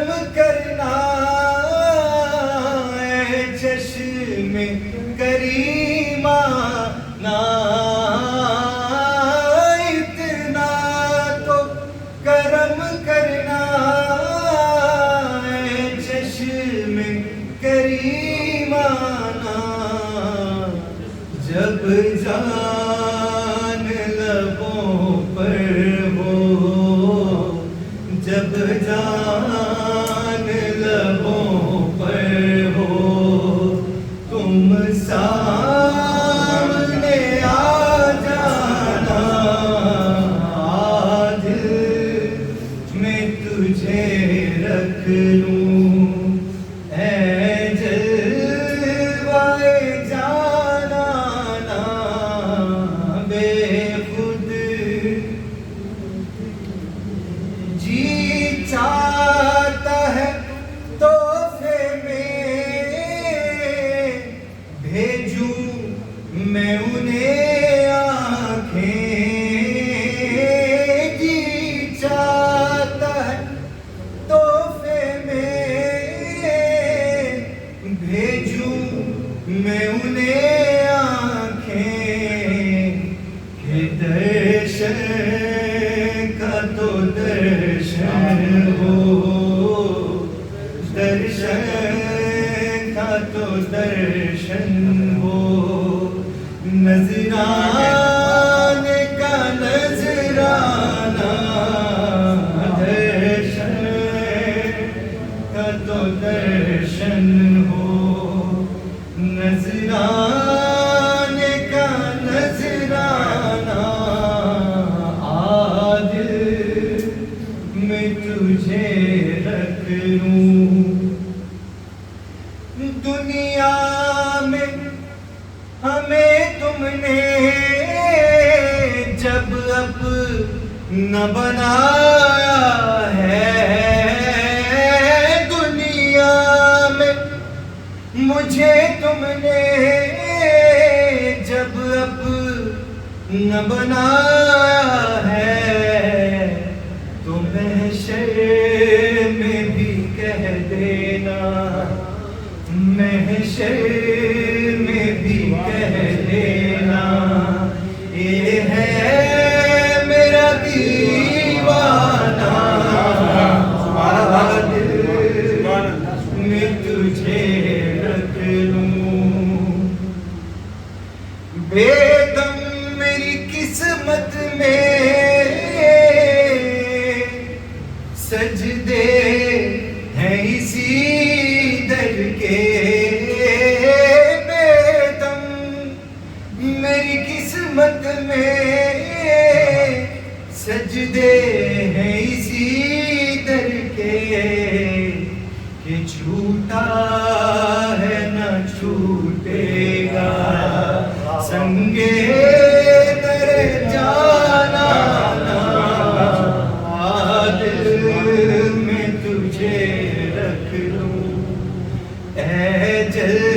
करम करना है चश्मे करीमा ना, इतना तो करम करना है चश्मे करीमा ना, जब जान लबों पर हो, जब जान लबों पर हो, तुम सामने आ जाना, आज मैं तुझे रख लूं ऐ जलवाए जाना ना, बेखुद जी चाहता है तोहफे में भेजूं मैं उन्हें आंखें, जी चाहता है तोहफे में भेजूं मैं उन्हें आंखें, के दर्शन का तो दर्शन हो, दर्शन का तो दर्शन हो, नजराने का नजराना, दर्शन का तो दर्शन हो, नजराने का नजराना, आज मैं तुझे रख लूं। दुनिया में हमें तुमने जब न बनाया है, दुनिया में मुझे तुमने जब न बनाया है, तो महशर में भी कह देना, महशर में भी कह देना, ये है मेरा दीवाना, दिल में तुझे रख लूं। बेदम मेरी किस्मत में सजदे हैं इसी दर के, बेदम मेरी किस्मत में सजदे हैं इसी दर के, कि छूटा है न छूटेगा संगे तेरे जाना ना, दिल में तुझे रख लूं ऐ जल